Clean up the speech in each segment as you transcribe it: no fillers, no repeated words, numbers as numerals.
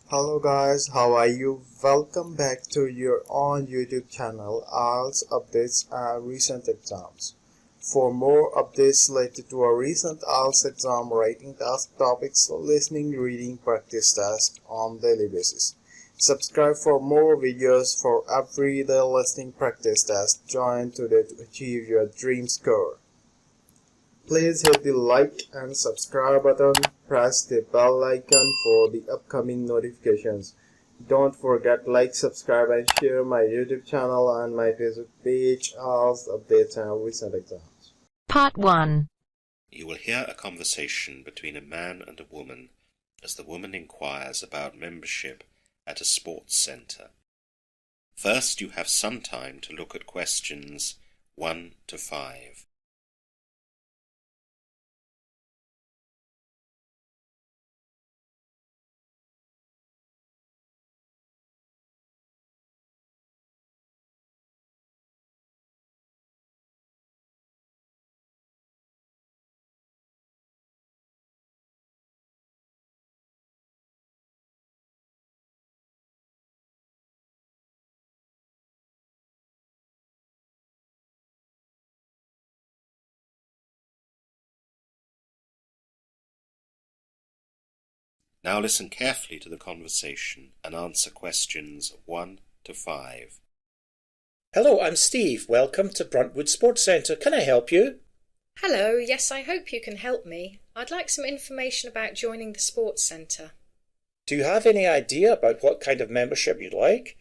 Hello guys, how are you? Welcome back to your own YouTube channel, IELTS Updates and Recent Exams. For more updates related to our recent IELTS exam writing task topics, listening, reading, practice test on daily basis. Subscribe for more videos for everyday listening practice test. Join today to achieve your dream score. Please hit the like and subscribe button, press the bell icon for the upcoming notifications. Don't forget like, subscribe and share my YouTube channel and my Facebook page, IELTS Updates and Recent Exams. Part 1. You will hear a conversation between a man and a woman as the woman inquires about membership at a sports centre. First, you have some time to look at questions 1 to 5. Now listen carefully to the conversation and answer questions 1 to 5. Hello, I'm Steve. Welcome to Bruntwood Sports Centre. Can I help you? Hello, yes, I hope you can help me. I'd like some information about joining the sports centre. Do you have any idea about what kind of membership you'd like?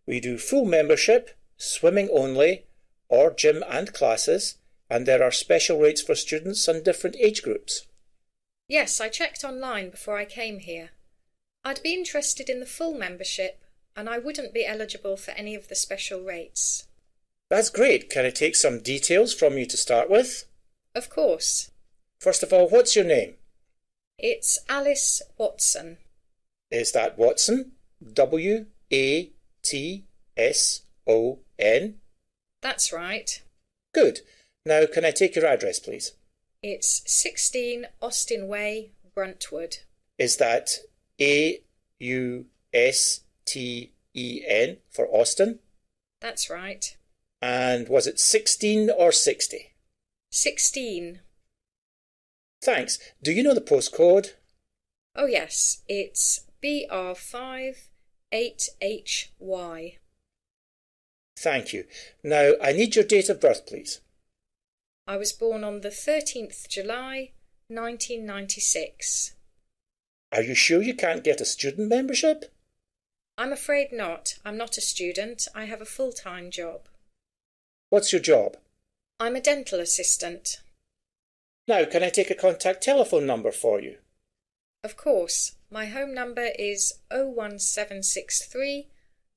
We do full membership, swimming only, or gym and classes, and there are special rates for students and different age groups. Yes, I checked online before I came here. I'd be interested in the full membership, and I wouldn't be eligible for any of the special rates. That's great. Can I take some details from you to start with? Of course. First of all, what's your name? It's Alice Watson. Is that Watson? W-A-T-S-O-N? That's right. Good. Now, can I take your address, please? It's 16 Austin Way, Bruntwood. Is that A-U-S-T-E-N for Austin? That's right. And was it 16 or 60? 16. Thanks. Do you know the postcode? Oh yes, it's BR5 8HY. Thank you. Now, I need your date of birth, please. I was born on the 13th July 1996. Are you sure you can't get a student membership? I'm afraid not. I'm not a student. I have a full-time job. What's your job? I'm a dental assistant. Now, can I take a contact telephone number for you? Of course. My home number is 01763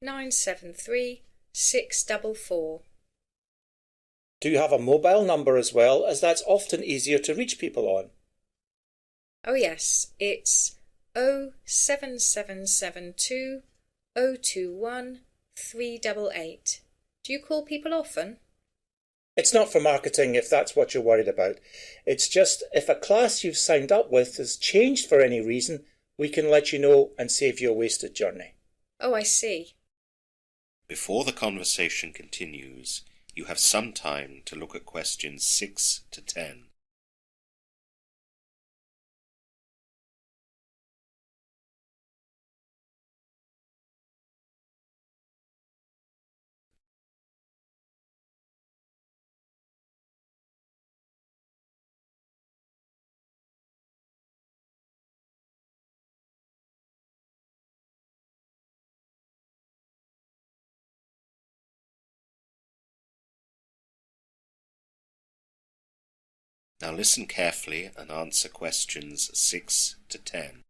973 644. Do you have a mobile number as well, as that's often easier to reach people on? Oh yes, it's 07772 021 388. Do you call people often? It's not for marketing if that's what you're worried about. It's just if a class you've signed up with has changed for any reason, we can let you know and save you a wasted journey. Oh, I see. Before the conversation continues, you have some time to look at questions 6 to 10. Now listen carefully and answer questions 6 to 10.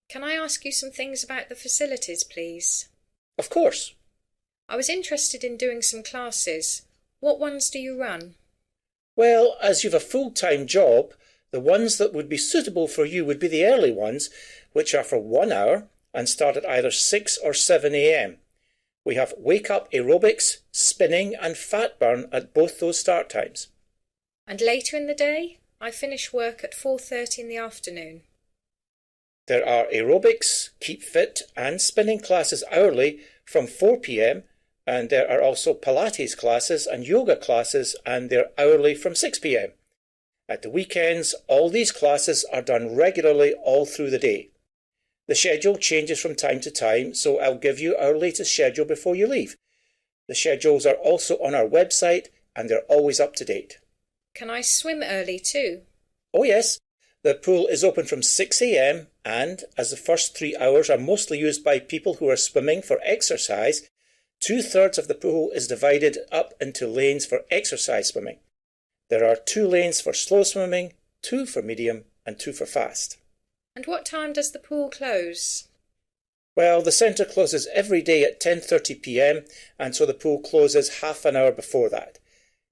Can I ask you some things about the facilities, please? Of course. I was interested in doing some classes. What ones do you run? Well, as you've a full-time job, the ones that would be suitable for you would be the early ones, which are for 1 hour and start at either 6 or 7 a.m. We have wake-up aerobics, spinning and fat burn at both those start times. And later in the day? I finish work at 4:30 in the afternoon. There are aerobics, keep fit and spinning classes hourly from 4 p.m. and there are also Pilates classes and yoga classes and they're hourly from 6 p.m. At the weekends, all these classes are done regularly all through the day. The schedule changes from time to time, so I'll give you our latest schedule before you leave. The schedules are also on our website and they're always up to date. Can I swim early too? Oh yes, the pool is open from 6 a.m. and, as the first 3 hours are mostly used by people who are swimming for exercise, 2/3 of the pool is divided up into lanes for exercise swimming. There are 2 lanes for slow swimming, 2 for medium and 2 for fast. And what time does the pool close? Well, the centre closes every day at 10:30 p.m. and so the pool closes half an hour before that.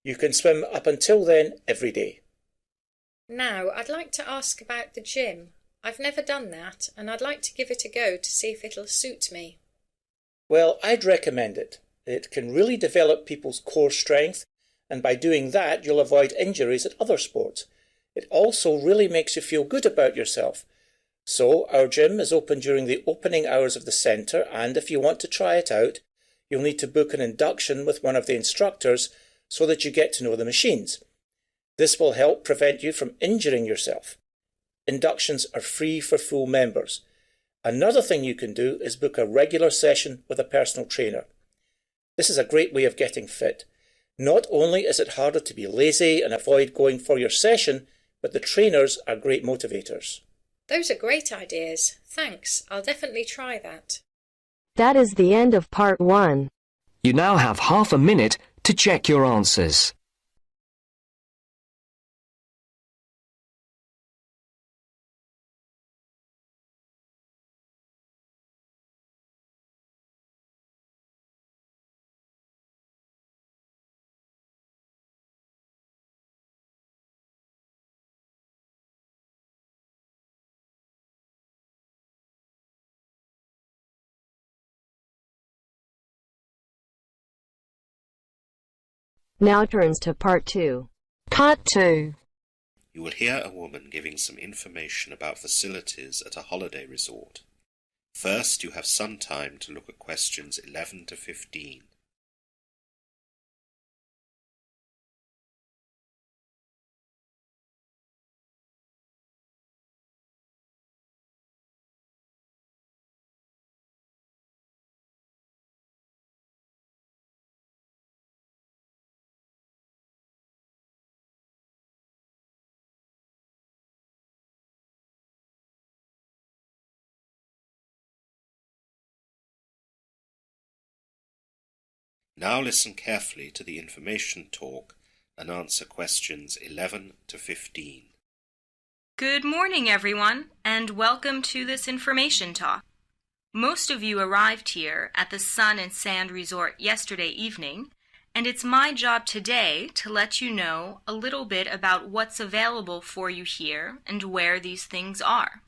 You can swim up until then every day. Now, I'd like to ask about the gym. I've never done that and I'd like to give it a go to see if it'll suit me. Well, I'd recommend it. It can really develop people's core strength and by doing that you'll avoid injuries at other sports. It also really makes you feel good about yourself. So our gym is open during the opening hours of the centre and if you want to try it out, you'll need to book an induction with one of the instructors so that you get to know the machines. This will help prevent you from injuring yourself. Inductions are free for full members. Another thing you can do is book a regular session with a personal trainer. This is a great way of getting fit. Not only is it harder to be lazy and avoid going for your session, but the trainers are great motivators. Those are great ideas. Thanks. I'll definitely try that. That is the end of part 1. You now have half a minute to check your answers. Now turns to part 2. Part 2. You will hear a woman giving some information about facilities at a holiday resort. First, you have some time to look at questions 11 to 15. Now listen carefully to the information talk and answer questions 11 to 15. Good morning, everyone, and welcome to this information talk. Most of you arrived here at the Sun and Sand Resort yesterday evening, and it's my job today to let you know a little bit about what's available for you here and where these things are.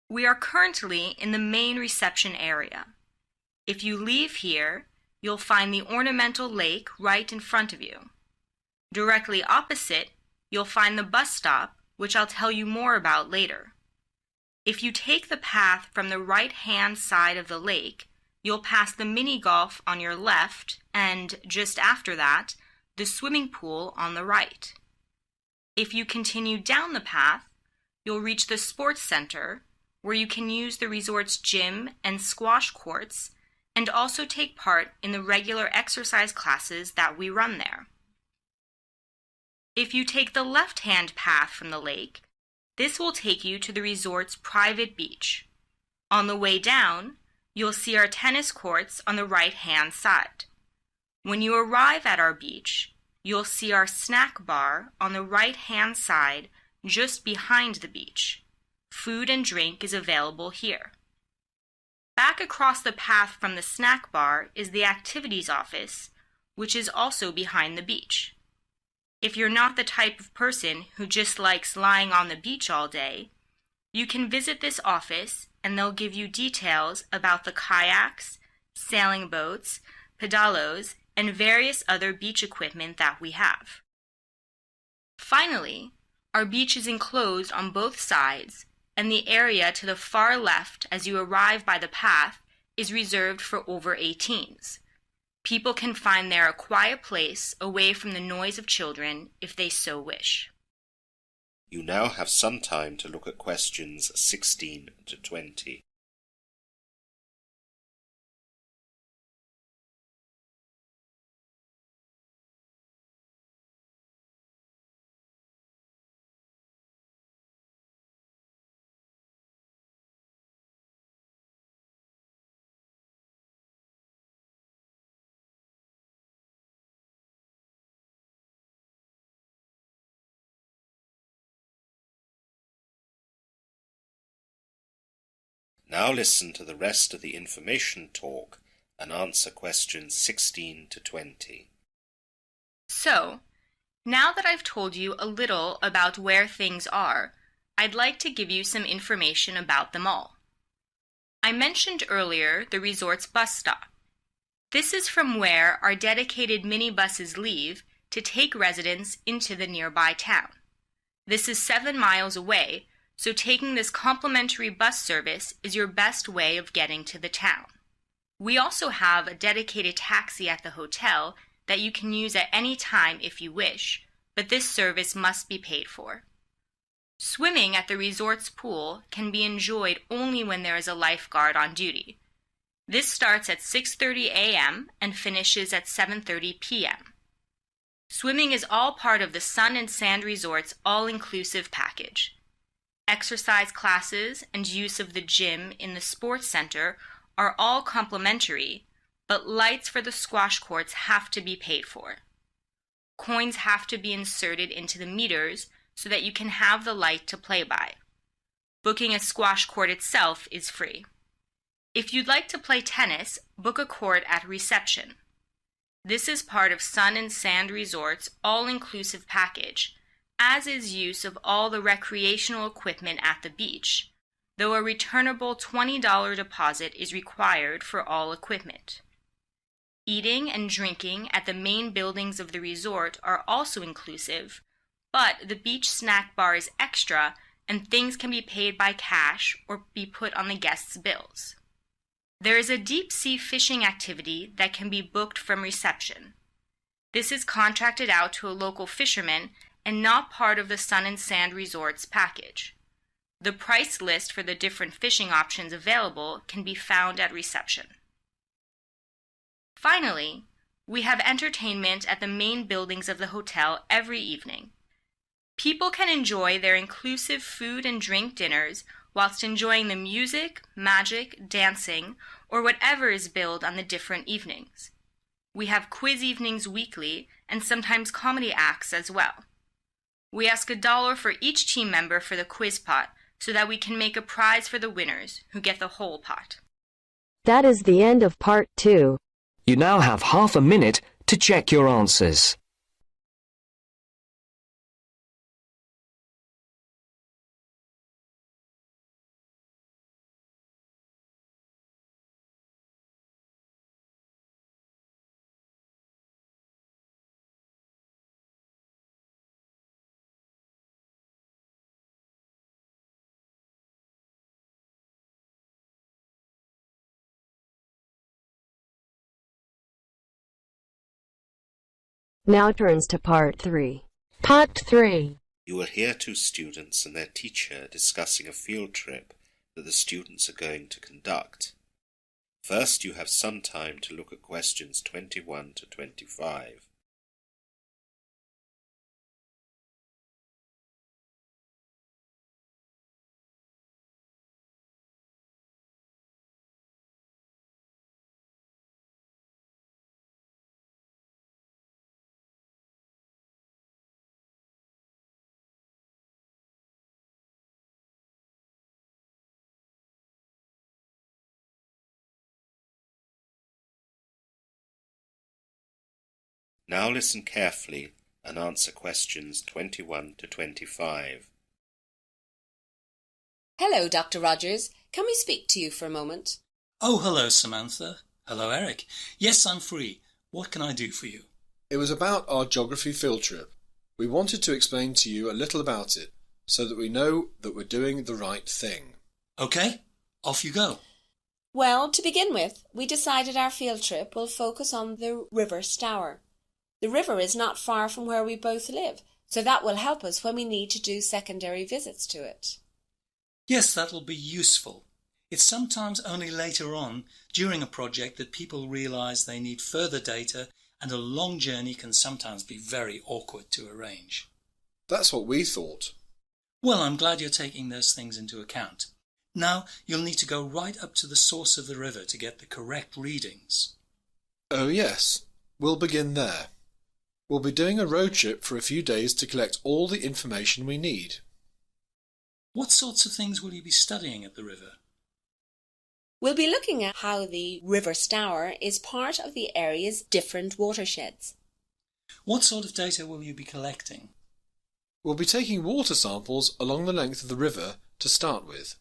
We are currently in the main reception area. If you leave here, you'll find the ornamental lake right in front of you. Directly opposite, you'll find the bus stop, which I'll tell you more about later. If you take the path from the right-hand side of the lake, you'll pass the mini-golf on your left and, just after that, the swimming pool on the right. If you continue down the path, you'll reach the sports center, where you can use the resort's gym and squash courts and also take part in the regular exercise classes that we run there. If you take the left-hand path from the lake, this will take you to the resort's private beach. On the way down, you'll see our tennis courts on the right-hand side. When you arrive at our beach, you'll see our snack bar on the right-hand side just behind the beach. Food and drink is available here. Back across the path from the snack bar is the activities office, which is also behind the beach. If you're not the type of person who just likes lying on the beach all day, you can visit this office and they'll give you details about the kayaks, sailing boats, pedalos, and various other beach equipment that we have. Finally, our beach is enclosed on both sides, and the area to the far left as you arrive by the path is reserved for over 18s. People can find there a quiet place away from the noise of children if they so wish. You now have some time to look at questions 16 to 20. Now listen to the rest of the information talk and answer questions 16 to 20. So, now that I've told you a little about where things are, I'd like to give you some information about them all. I mentioned earlier the resort's bus stop. This is from where our dedicated minibuses leave to take residents into the nearby town. This is 7 miles away, so taking this complimentary bus service is your best way of getting to the town. We also have a dedicated taxi at the hotel that you can use at any time if you wish, but this service must be paid for. Swimming at the resort's pool can be enjoyed only when there is a lifeguard on duty. This starts at 6:30 a.m. and finishes at 7:30 p.m. Swimming is all part of the Sun and Sand Resort's all-inclusive package. Exercise classes and use of the gym in the sports center are all complimentary, but lights for the squash courts have to be paid for. Coins have to be inserted into the meters so that you can have the light to play by. Booking a squash court itself is free. If you'd like to play tennis, book a court at reception. This is part of Sun and Sand Resort's all-inclusive package, as is use of all the recreational equipment at the beach, though a returnable $20 deposit is required for all equipment. Eating and drinking at the main buildings of the resort are also inclusive, but the beach snack bar is extra and things can be paid by cash or be put on the guests' bills. There is a deep-sea fishing activity that can be booked from reception. This is contracted out to a local fisherman and not part of the Sun and Sand Resort's package. The price list for the different fishing options available can be found at reception. Finally, we have entertainment at the main buildings of the hotel every evening. People can enjoy their inclusive food and drink dinners whilst enjoying the music, magic, dancing, or whatever is billed on the different evenings. We have quiz evenings weekly and sometimes comedy acts as well. We ask $1 for each team member for the quiz pot so that we can make a prize for the winners who get the whole pot. That is the end of part 2. You now have half a minute to check your answers. Now turns to part 3. Part 3. You will hear two students and their teacher discussing a field trip that the students are going to conduct. First, you have some time to look at questions 21 to 25. Now listen carefully and answer questions 21 to 25. Hello, Dr. Rogers. Can we speak to you for a moment? Oh, hello, Samantha. Hello, Eric. Yes, I'm free. What can I do for you? It was about our geography field trip. We wanted to explain to you a little about it. so that we know that we're doing the right thing. Okay, off you go. Well, to begin with, we decided our field trip will focus on the River Stour. The river is not far from where we both live, so that will help us when we need to do secondary visits to it. Yes, that'll be useful. It's sometimes only later on, during a project, that people realise they need further data, and a long journey can sometimes be very awkward to arrange. That's what we thought. Well, I'm glad you're taking those things into account. Now, you'll need to go right up to the source of the river to get the correct readings. Oh yes, we'll begin there. We'll be doing a road trip for a few days to collect all the information we need. What sorts of things will you be studying at the river? We'll be looking at how the River Stour is part of the area's different watersheds. What sort of data will you be collecting? We'll be taking water samples along the length of the river to start with.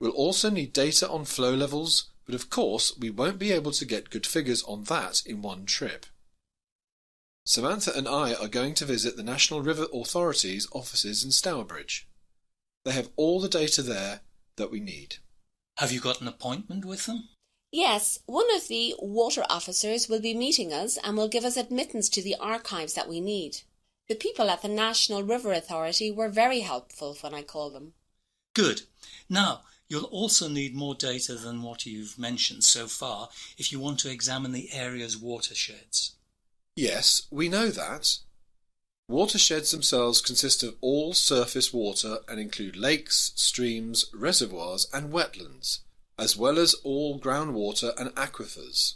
We'll also need data on flow levels, but of course we won't be able to get good figures on that in one trip. Samantha and I are going to visit the National River Authority's offices in Stourbridge. They have all the data there that we need. Have you got an appointment with them? Yes, one of the water officers will be meeting us and will give us admittance to the archives that we need. The people at the National River Authority were very helpful when I called them. Good. Now, you'll also need more data than what you've mentioned so far if you want to examine the area's watersheds. Yes, we know that. Watersheds themselves consist of all surface water and include lakes, streams, reservoirs and wetlands, as well as all groundwater and aquifers.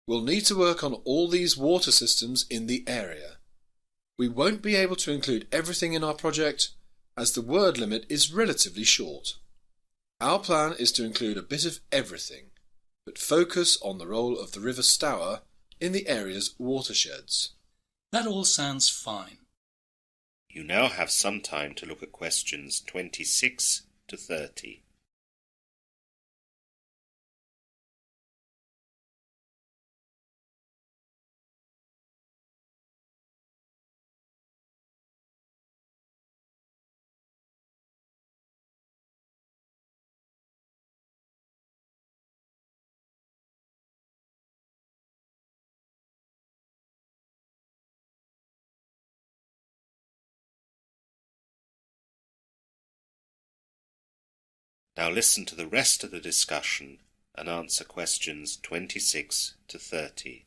We'll need to work on all these water systems in the area. We won't be able to include everything in our project, as the word limit is relatively short. Our plan is to include a bit of everything, but focus on the role of the River Stour in the area's watersheds. That all sounds fine. You now have some time to look at questions 26 to 30. Now listen to the rest of the discussion and answer questions 26 to 30.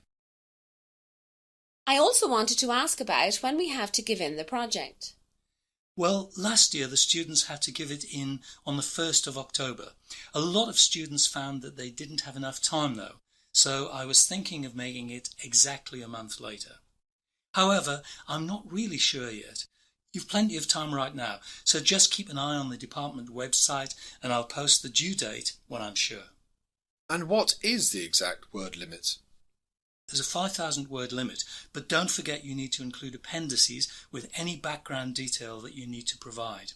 I also wanted to ask about when we have to give in the project. Well, last year the students had to give it in on the 1st of October. A lot of students found that they didn't have enough time though, so I was thinking of making it exactly a month later. However, I'm not really sure yet. You've plenty of time right now, so just keep an eye on the department website and I'll post the due date when I'm sure. And what is the exact word limit? There's a 5,000 word limit, but don't forget you need to include appendices with any background detail that you need to provide.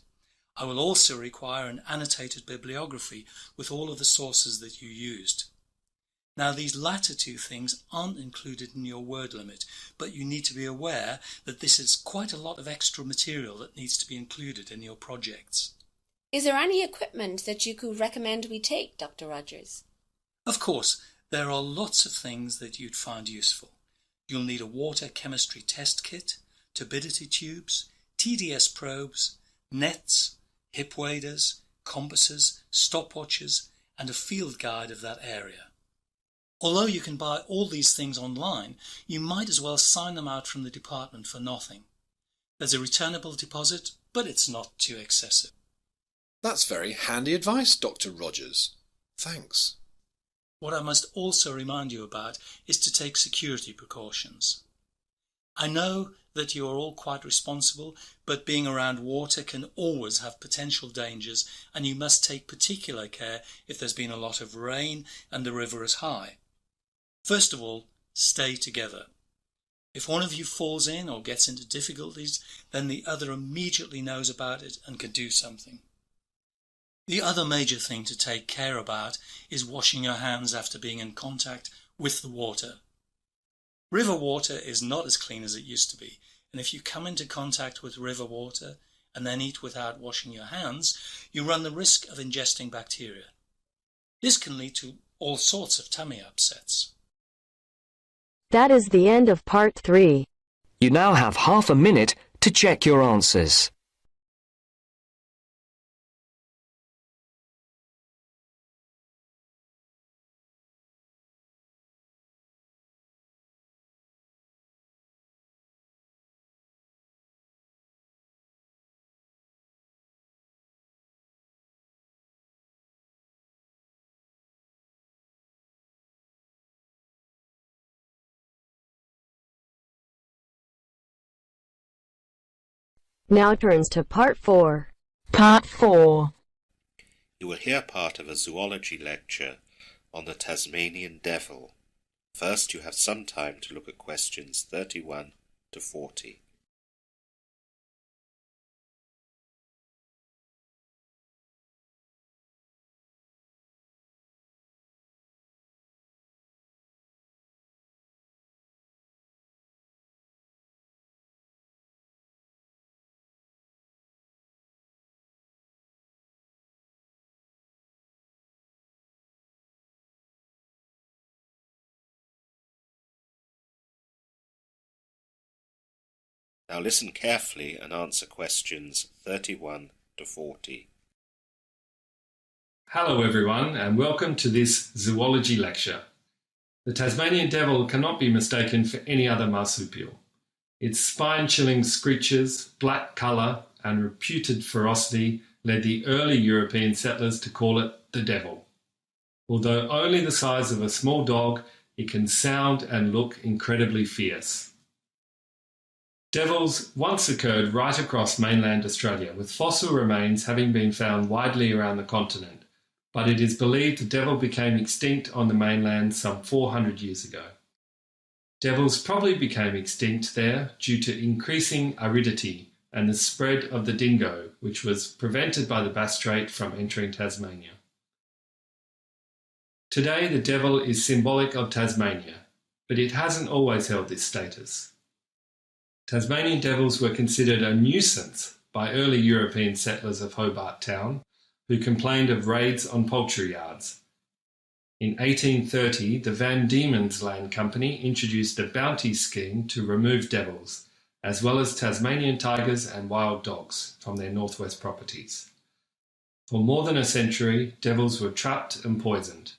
I will also require an annotated bibliography with all of the sources that you used. Now, these latter two things aren't included in your word limit, but you need to be aware that this is quite a lot of extra material that needs to be included in your projects. Is there any equipment that you could recommend we take, Dr. Rogers? Of course, there are lots of things that you'd find useful. You'll need a water chemistry test kit, turbidity tubes, TDS probes, nets, hip waders, compasses, stopwatches, and a field guide of that area. Although you can buy all these things online, you might as well sign them out from the department for nothing. There's a returnable deposit, but it's not too excessive. That's very handy advice, Dr. Rogers. Thanks. What I must also remind you about is to take security precautions. I know that you are all quite responsible, but being around water can always have potential dangers, and you must take particular care if there's been a lot of rain and the river is high. First of all, stay together. If one of you falls in or gets into difficulties, then the other immediately knows about it and can do something. The other major thing to take care about is washing your hands after being in contact with the water. River water is not as clean as it used to be, and if you come into contact with river water and then eat without washing your hands, you run the risk of ingesting bacteria. This can lead to all sorts of tummy upsets. That is the end of part 3. You now have half a minute to check your answers. Now turns to part 4. Part 4. You will hear part of a zoology lecture on the Tasmanian devil. First, you have some time to look at questions 31 to 40. Now listen carefully and answer questions 31 to 40. Hello everyone and welcome to this zoology lecture. The Tasmanian devil cannot be mistaken for any other marsupial. Its spine-chilling screeches, black colour and reputed ferocity led the early European settlers to call it the devil. Although only the size of a small dog, it can sound and look incredibly fierce. Devils once occurred right across mainland Australia, with fossil remains having been found widely around the continent, but it is believed the devil became extinct on the mainland some 400 years ago. Devils probably became extinct there due to increasing aridity and the spread of the dingo, which was prevented by the Bass Strait from entering Tasmania. Today the devil is symbolic of Tasmania, but it hasn't always held this status. Tasmanian devils were considered a nuisance by early European settlers of Hobart Town, who complained of raids on poultry yards. In 1830, the Van Diemen's Land Company introduced a bounty scheme to remove devils, as well as Tasmanian tigers and wild dogs, from their northwest properties. For more than a century, devils were trapped and poisoned.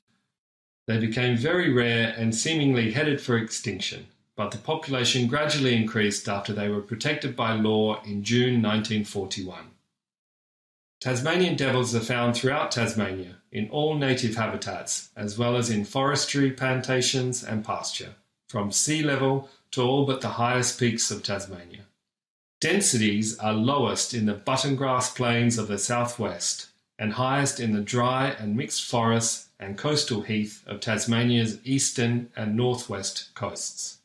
They became very rare and seemingly headed for extinction, but the population gradually increased after they were protected by law in June 1941. Tasmanian devils are found throughout Tasmania, in all native habitats, as well as in forestry, plantations and pasture, from sea level to all but the highest peaks of Tasmania. Densities are lowest in the button grass plains of the southwest, and highest in the dry and mixed forests and coastal heath of Tasmania's eastern and northwest coasts.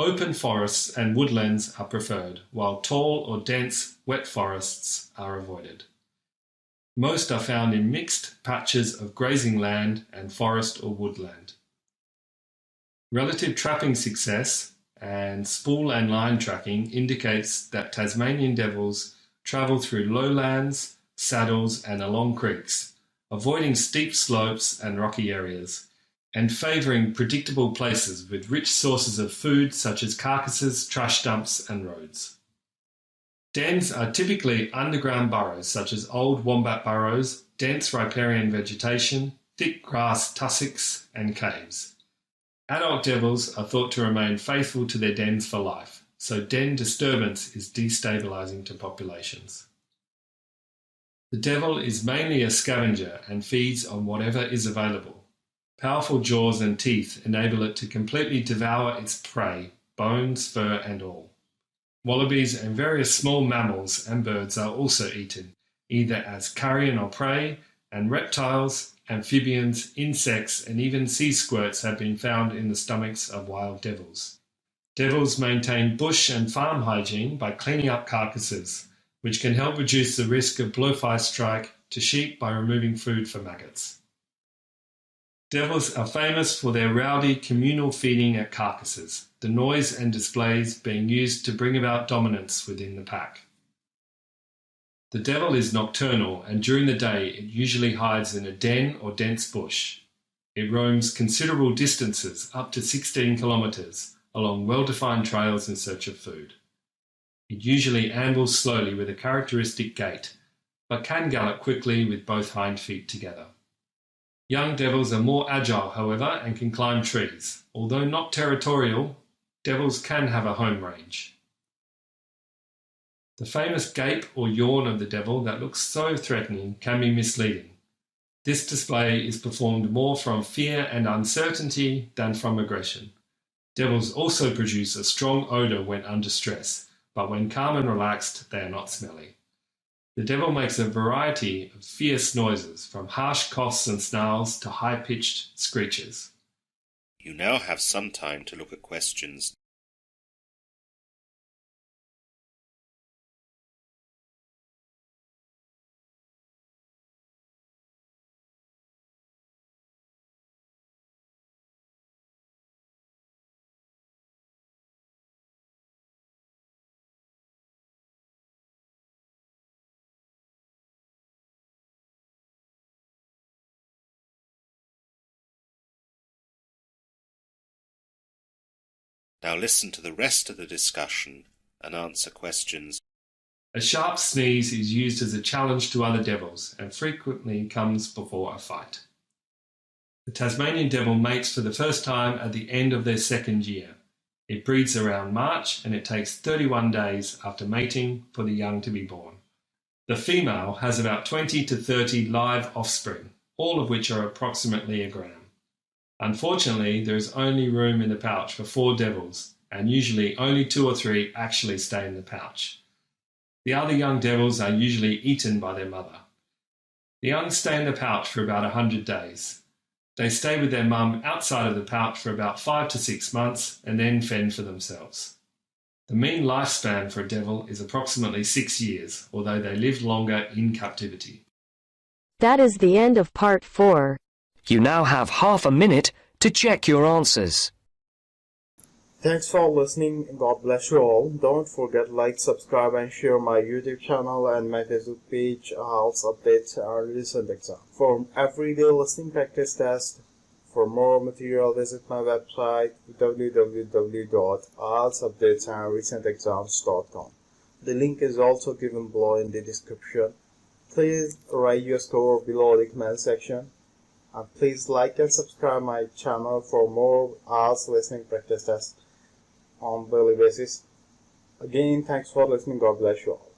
Open forests and woodlands are preferred, while tall or dense wet forests are avoided. Most are found in mixed patches of grazing land and forest or woodland. Relative trapping success and spool and line tracking indicates that Tasmanian devils travel through lowlands, saddles and along creeks, avoiding steep slopes and rocky areas, and favouring predictable places with rich sources of food such as carcasses, trash dumps and roads. Dens are typically underground burrows such as old wombat burrows, dense riparian vegetation, thick grass tussocks and caves. Adult devils are thought to remain faithful to their dens for life, so den disturbance is destabilising to populations. The devil is mainly a scavenger and feeds on whatever is available. Powerful jaws and teeth enable it to completely devour its prey, bones, fur and all. Wallabies and various small mammals and birds are also eaten, either as carrion or prey, and reptiles, amphibians, insects and even sea squirts have been found in the stomachs of wild devils. Devils maintain bush and farm hygiene by cleaning up carcasses, which can help reduce the risk of blowfly strike to sheep by removing food for maggots. Devils are famous for their rowdy communal feeding at carcasses, the noise and displays being used to bring about dominance within the pack. The devil is nocturnal, and during the day it usually hides in a den or dense bush. It roams considerable distances, up to 16 kilometres, along well-defined trails in search of food. It usually ambles slowly with a characteristic gait, but can gallop quickly with both hind feet together. Young devils are more agile, however, and can climb trees. Although not territorial, devils can have a home range. The famous gape or yawn of the devil that looks so threatening can be misleading. This display is performed more from fear and uncertainty than from aggression. Devils also produce a strong odour when under stress, but when calm and relaxed, they are not smelly. The devil makes a variety of fierce noises, from harsh coughs and snarls to high-pitched screeches. You now have some time to look at questions. Now listen to the rest of the discussion and answer questions. A sharp sneeze is used as a challenge to other devils and frequently comes before a fight. The Tasmanian devil mates for the first time at the end of their second year. It breeds around March, and it takes 31 days after mating for the young to be born. The female has about 20 to 30 live offspring, all of which are approximately a gram. Unfortunately, there is only room in the pouch for 4 devils, and usually only 2 or 3 actually stay in the pouch. The other young devils are usually eaten by their mother. The young stay in the pouch for about 100 days. They stay with their mum outside of the pouch for about 5 to 6 months and then fend for themselves. The mean lifespan for a devil is approximately 6 years, although they live longer in captivity. That is the end of part 4. You now have half a minute to check your answers. Thanks for listening. God bless you all. Don't forget like, subscribe and share my YouTube channel and my Facebook page, IELTS Updates and Recent Exam. For everyday listening practice test, for more material visit my website www.ieltsupdatesandrecentexams.com. The link is also given below in the description. Please write your score below the comment section. And please like and subscribe my channel for more IELTS listening practice tests on daily basis. Again, thanks for listening. God bless you all.